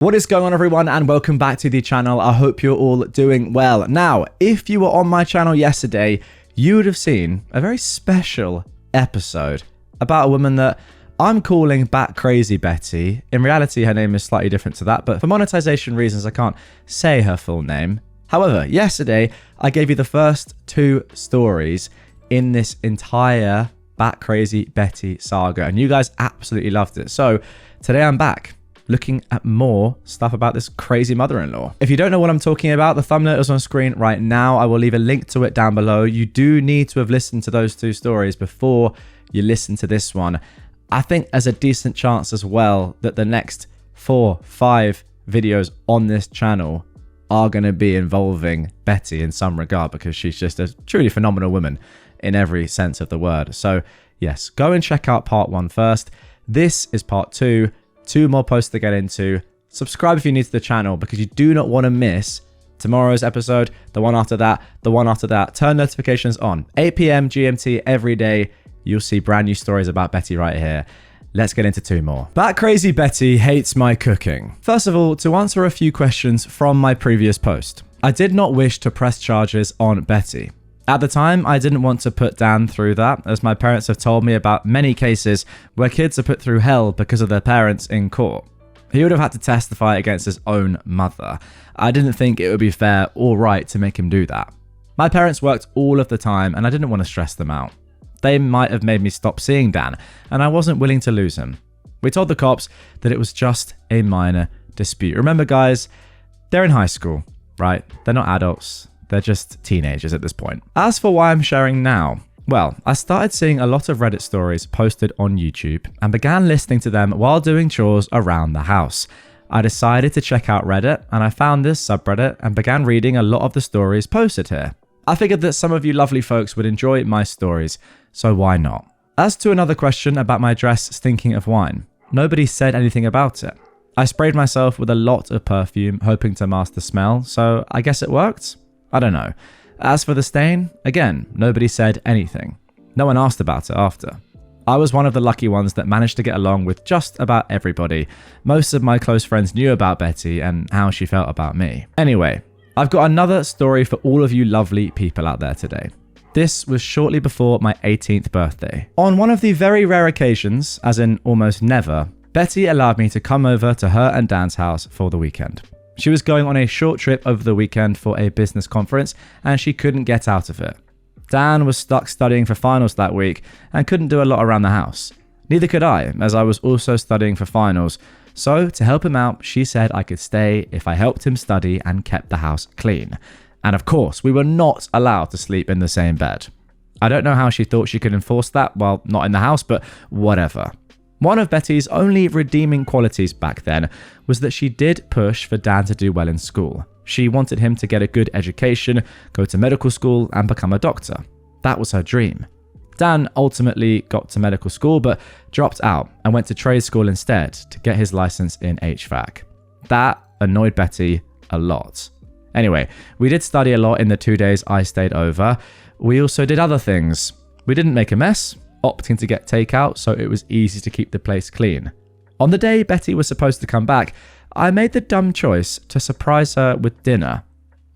What is going on, everyone, and welcome back to the channel. I hope you're all doing well. Now, if you were on my channel yesterday, you would have seen a very special episode about a woman that I'm calling Bat Crazy Betty. In reality, her name is slightly different to that, but for monetization reasons, I can't say her full name. However, yesterday, I gave you the first two stories in this entire Bat Crazy Betty saga, and you guys absolutely loved it. So today I'm back, looking at more stuff about this crazy mother-in-law. If you don't know what I'm talking about, the thumbnail is on screen right now. I will leave a link to it down below. You do need to have listened to those two stories before you listen to this one. I think there's a decent chance as well that the next 4-5 videos on this channel are going to be involving Betty in some regard, because she's just a truly phenomenal woman in every sense of the word. So yes, go and check out part 1 first. This is part 2. 2 more posts to get into. Subscribe if you're new to the channel, because you do not want to miss tomorrow's episode, the one after that, the one after that. Turn notifications on. 8 p.m. GMT every day. You'll see brand new stories about Betty right here. Let's get into 2 more. Bat Crazy Betty hates my cooking. First of all, to answer a few questions from my previous post. I did not wish to press charges on Betty. At the time, I didn't want to put Dan through that, as my parents have told me about many cases where kids are put through hell because of their parents in court. He would have had to testify against his own mother. I didn't think it would be fair or right to make him do that. My parents worked all of the time, and I didn't want to stress them out. They might have made me stop seeing Dan, and I wasn't willing to lose him. We told the cops that it was just a minor dispute. Remember, guys, they're in high school, right? They're not adults. They're just teenagers at this point. As for why I'm sharing now, well, I started seeing a lot of Reddit stories posted on YouTube and began listening to them while doing chores around the house. I decided to check out Reddit, and I found this subreddit and began reading a lot of the stories posted here. I figured that some of you lovely folks would enjoy my stories, so why not? As to another question about my dress stinking of wine, nobody said anything about it. I sprayed myself with a lot of perfume, hoping to mask the smell, so I guess it worked? I don't know. As for the stain, again, nobody said anything. No one asked about it after. I was one of the lucky ones that managed to get along with just about everybody. Most of my close friends knew about Betty and how she felt about me. Anyway, I've got another story for all of you lovely people out there today. This was shortly before my 18th birthday. On one of the very rare occasions, as in almost never, Betty allowed me to come over to her and Dan's house for the weekend. She was going on a short trip over the weekend for a business conference, and she couldn't get out of it. Dan was stuck studying for finals that week and couldn't do a lot around the house. Neither could I, as I was also studying for finals. So, to help him out, she said I could stay if I helped him study and kept the house clean. And of course, we were not allowed to sleep in the same bed. I don't know how she thought she could enforce that while not in the house, but whatever. One of Betty's only redeeming qualities back then was that she did push for Dan to do well in school. She wanted him to get a good education, go to medical school, and become a doctor. That was her dream. Dan ultimately got to medical school but dropped out and went to trade school instead to get his license in HVAC. That annoyed Betty a lot. Anyway, we did study a lot in the 2 days I stayed over. We also did other things. We didn't make a mess, opting to get takeout so it was easy to keep the place clean. On the day Betty was supposed to come back, I made the dumb choice to surprise her with dinner.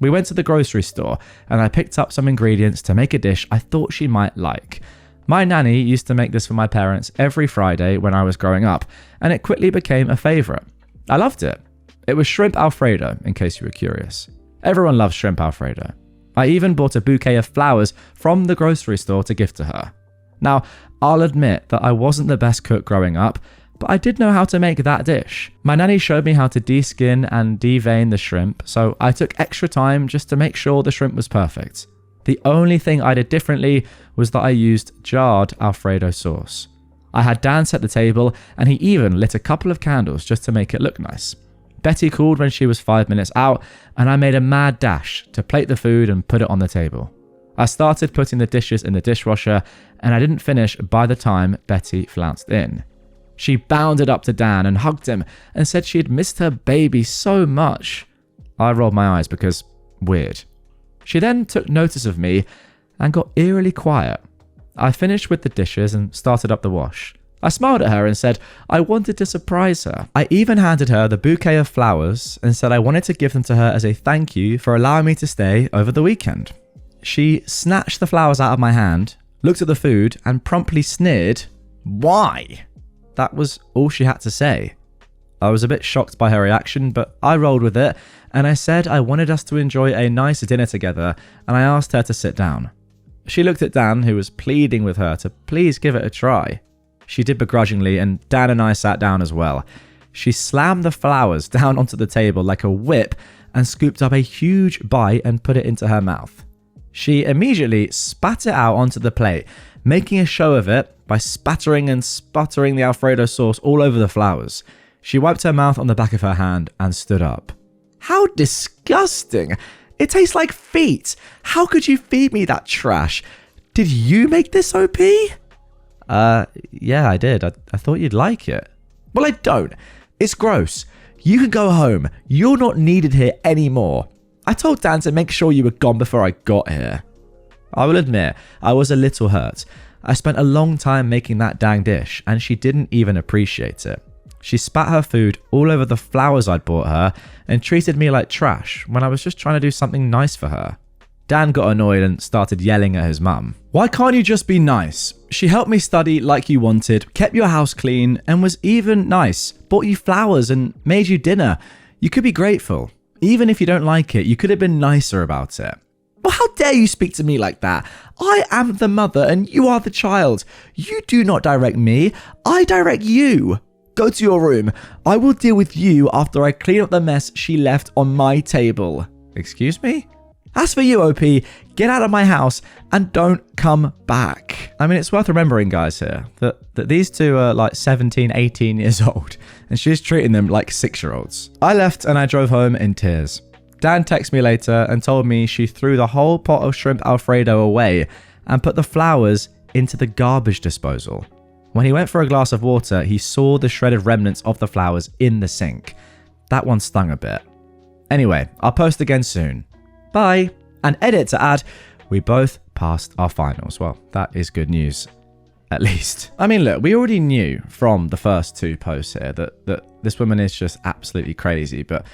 We went to the grocery store and I picked up some ingredients to make a dish I thought she might like. My nanny used to make this for my parents every Friday when I was growing up, and it quickly became a favourite. I loved it. It was shrimp Alfredo, in case you were curious. Everyone loves shrimp Alfredo. I even bought a bouquet of flowers from the grocery store to gift to her. Now, I'll admit that I wasn't the best cook growing up, but I did know how to make that dish. My nanny showed me how to de-skin and de-vein the shrimp, so I took extra time just to make sure the shrimp was perfect. The only thing I did differently was that I used jarred Alfredo sauce. I had Dan set the table, and he even lit a couple of candles just to make it look nice. Betty called when she was 5 minutes out, and I made a mad dash to plate the food and put it on the table. I started putting the dishes in the dishwasher, and I didn't finish by the time Betty flounced in. She bounded up to Dan and hugged him and said she had missed her baby so much. I rolled my eyes because weird. She then took notice of me and got eerily quiet. I finished with the dishes and started up the wash. I smiled at her and said I wanted to surprise her. I even handed her the bouquet of flowers and said I wanted to give them to her as a thank you for allowing me to stay over the weekend. She snatched the flowers out of my hand, looked at the food, and promptly sneered, "Why?" That was all she had to say. I was a bit shocked by her reaction, but I rolled with it, and I said I wanted us to enjoy a nice dinner together, and I asked her to sit down. She looked at Dan, who was pleading with her to please give it a try. She did begrudgingly, and Dan and I sat down as well. She slammed the flowers down onto the table like a whip and scooped up a huge bite and put it into her mouth. She immediately spat it out onto the plate, making a show of it by spattering and sputtering the Alfredo sauce all over the flowers. She wiped her mouth on the back of her hand and stood up. How disgusting! It tastes like feet! How could you feed me that trash? Did you make this, OP? Yeah, I did. I thought you'd like it. Well, I don't. It's gross. You can go home. You're not needed here anymore. I told Dan to make sure you were gone before I got here. I will admit, I was a little hurt. I spent a long time making that dang dish, and she didn't even appreciate it. She spat her food all over the flowers I'd bought her and treated me like trash when I was just trying to do something nice for her. Dan got annoyed and started yelling at his mum. Why can't you just be nice? She helped me study like you wanted, kept your house clean, and was even nice. Bought you flowers and made you dinner. You could be grateful. Even if you don't like it, you could have been nicer about it. Well, how dare you speak to me like that? I am the mother and you are the child. You do not direct me. I direct you. Go to your room. I will deal with you after I clean up the mess she left on my table. Excuse me? As for you, OP, get out of my house and don't come back. I mean, it's worth remembering, guys, here, that these two are like 17, 18 years old, and she's treating them like 6-year-olds. I left and I drove home in tears. Dan texted me later and told me she threw the whole pot of shrimp Alfredo away and put the flowers into the garbage disposal. When he went for a glass of water, he saw the shredded remnants of the flowers in the sink. That one stung a bit. Anyway, I'll post again soon. Bye. And edit to add, we both passed our finals. Well, that is good news, at least. I mean, look, we already knew from the first 2 posts here that this woman is just absolutely crazy, but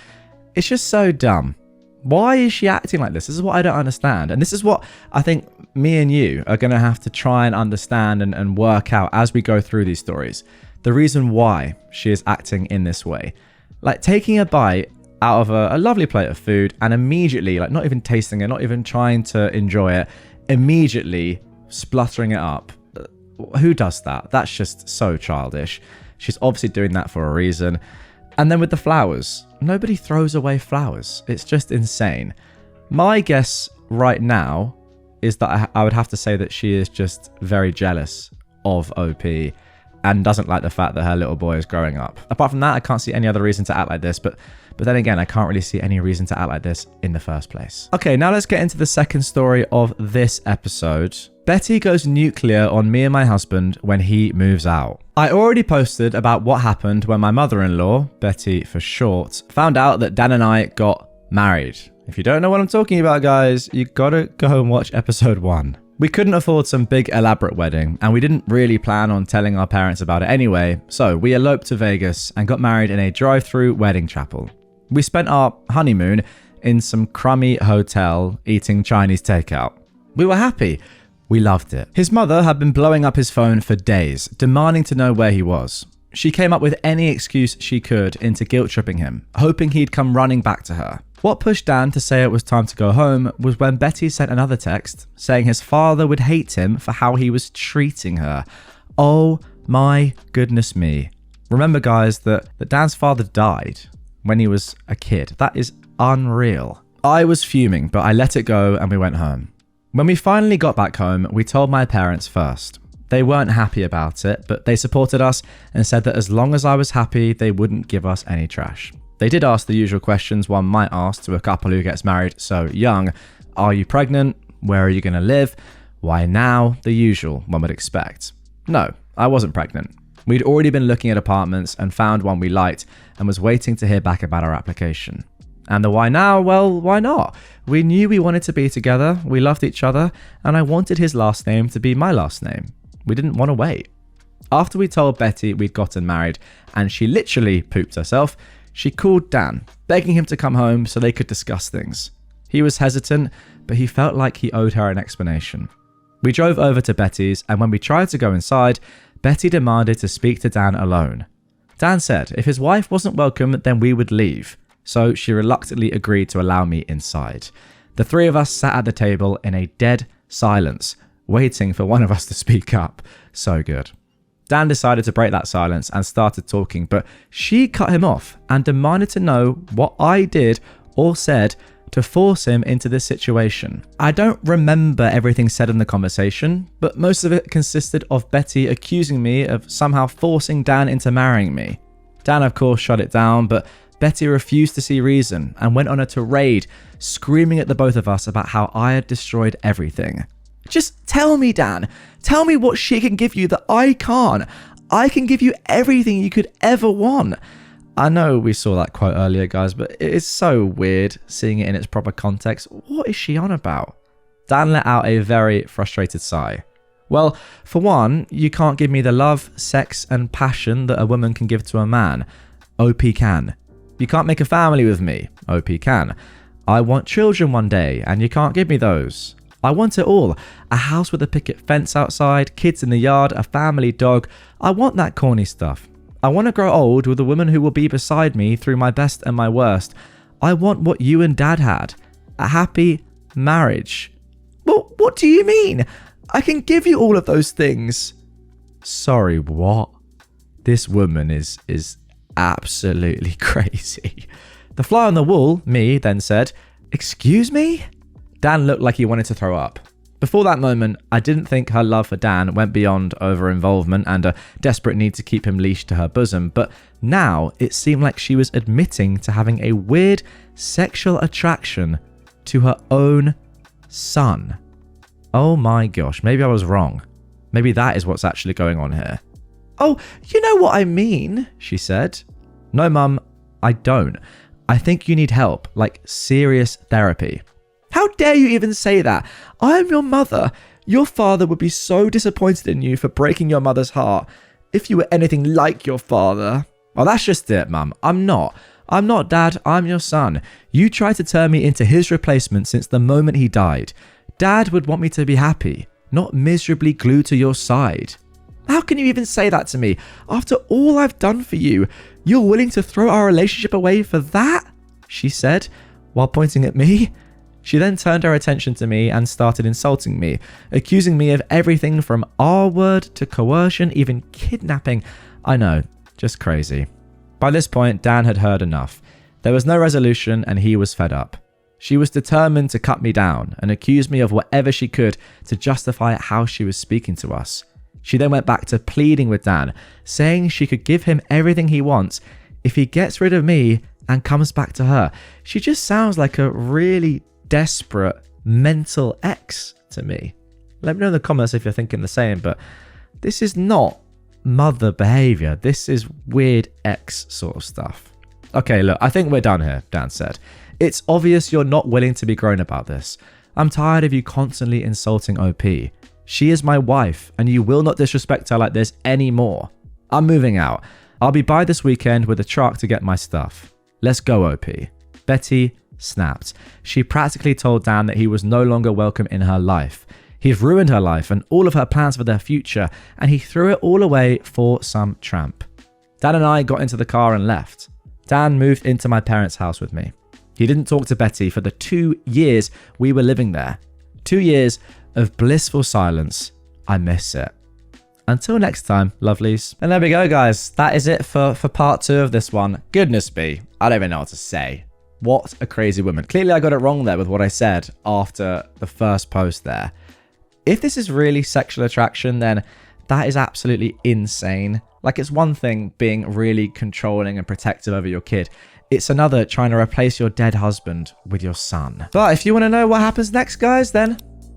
it's just so dumb. Why is she acting like this? This is what I don't understand. And this is what I think me and you are going to have to try and understand and work out as we go through these stories. The reason why she is acting in this way. Like taking a bite out of a lovely plate of food and immediately, like not even tasting it, not even trying to enjoy it, immediately spluttering it up. Who does that? That's just so childish. She's obviously doing that for a reason. And then with the flowers, nobody throws away flowers. It's just insane. My guess right now is that I would have to say that she is just very jealous of OP and doesn't like the fact that her little boy is growing up. Apart from that, I can't see any other reason to act like this, but then again, I can't really see any reason to act like this in the first place. Okay, now let's get into the second story of this episode. Betty goes nuclear on me and my husband when he moves out. I already posted about what happened when my mother-in-law, Betty for short, found out that Dan and I got married. If you don't know what I'm talking about, guys, you gotta go and watch episode 1. We couldn't afford some big elaborate wedding, and we didn't really plan on telling our parents about it anyway, so we eloped to Vegas and got married in a drive-through wedding chapel. We spent our honeymoon in some crummy hotel eating Chinese takeout. We were happy. We loved it. His mother had been blowing up his phone for days, demanding to know where he was. She came up with any excuse she could into guilt-tripping him, hoping he'd come running back to her. What pushed Dan to say it was time to go home was when Betty sent another text saying his father would hate him for how he was treating her. Oh my goodness me. Remember, guys, that Dan's father died when he was a kid. That is unreal. I was fuming, but I let it go and we went home. When we finally got back home, we told my parents first. They weren't happy about it, but they supported us and said that as long as I was happy, they wouldn't give us any trash. They did ask the usual questions one might ask to a couple who gets married so young. Are you pregnant? Where are you going to live? Why now? The usual one would expect. No, I wasn't pregnant. We'd already been looking at apartments and found one we liked and was waiting to hear back about our application. And the why now? Well, why not? We knew we wanted to be together, we loved each other, and I wanted his last name to be my last name. We didn't want to wait. After we told Betty we'd gotten married and she literally pooped herself, she called Dan, begging him to come home so they could discuss things. He was hesitant, but he felt like he owed her an explanation. We drove over to Betty's, and when we tried to go inside, Betty demanded to speak to Dan alone. Dan said if his wife wasn't welcome, then we would leave, so she reluctantly agreed to allow me inside. The three of us sat at the table in a dead silence, waiting for one of us to speak up. So good. Dan decided to break that silence and started talking, but she cut him off and demanded to know what I did or said to force him into this situation. I don't remember everything said in the conversation, but most of it consisted of Betty accusing me of somehow forcing Dan into marrying me. Dan, of course, shut it down, but Betty refused to see reason and went on a tirade, screaming at the both of us about how I had destroyed everything. Just tell me, Dan. Tell me what she can give you that I can't. I can give you everything you could ever want. I know we saw that quote earlier, guys, but it is so weird seeing it in its proper context. What is she on about? Dan let out a very frustrated sigh. Well, for one, you can't give me the love, sex, and passion that a woman can give to a man. OP can. You can't make a family with me. OP can. I want children one day, and you can't give me those. I want it all. A house with a picket fence outside, kids in the yard, a family dog. I want that corny stuff. I want to grow old with a woman who will be beside me through my best and my worst. I want what you and Dad had. A happy marriage. Well, what do you mean? I can give you all of those things. Sorry, what? This woman is absolutely crazy. The fly on the wall, me, then said, "Excuse me?" Dan looked like he wanted to throw up. Before that moment, I didn't think her love for Dan went beyond over-involvement and a desperate need to keep him leashed to her bosom, but now it seemed like she was admitting to having a weird sexual attraction to her own son. Oh my gosh, maybe I was wrong. Maybe that is what's actually going on here. "Oh, you know what I mean," she said. "No, Mum, I don't. I think you need help, like serious therapy." "How dare you even say that? I am your mother. Your father would be so disappointed in you for breaking your mother's heart if you were anything like your father." "Oh, that's just it, Mum. I'm not, Dad. I'm your son. You tried to turn me into his replacement since the moment he died. Dad would want me to be happy, not miserably glued to your side." "How can you even say that to me? After all I've done for you, you're willing to throw our relationship away for that?" she said, while pointing at me. She then turned her attention to me and started insulting me, accusing me of everything from R-word to coercion, even kidnapping. I know, just crazy. By this point, Dan had heard enough. There was no resolution and he was fed up. She was determined to cut me down and accuse me of whatever she could to justify how she was speaking to us. She then went back to pleading with Dan, saying she could give him everything he wants if he gets rid of me and comes back to her. She just sounds like a really desperate mental ex to me. Let me know in the comments if you're thinking the same, but this is not mother behavior. This is weird ex sort of stuff. "Okay, look, I think we're done here," Dan said. "It's obvious you're not willing to be grown about this. I'm tired of you constantly insulting OP. She is my wife, and you will not disrespect her like this anymore. I'm moving out. I'll be by this weekend with a truck to get my stuff. Let's go, OP." Betty snapped. She practically told Dan that he was no longer welcome in her life. He'd ruined her life and all of her plans for their future, and he threw it all away for some tramp. Dan and I got into the car and left. Dan moved into my parents' house with me. He didn't talk to Betty for the 2 years we were living there. 2 years of blissful silence. I miss it. Until next time, lovelies. And there we go, guys. That is it for part 2 of this one. Goodness me. I don't even know what to say. What a crazy woman. Clearly, I got it wrong there with what I said after the first post there. If this is really sexual attraction, then that is absolutely insane. Like, it's one thing being really controlling and protective over your kid. It's another trying to replace your dead husband with your son. But if you want to know what happens next, guys, then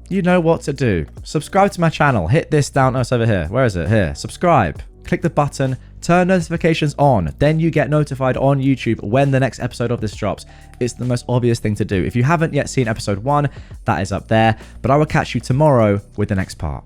you know what to do. Subscribe to my channel. Hit this down. Oh, it's over here. Where is it? Here. Subscribe. Click the button. Turn notifications on. Then you get notified on YouTube when the next episode of this drops. It's the most obvious thing to do. If you haven't yet seen episode 1, that is up there. But I will catch you tomorrow with the next part.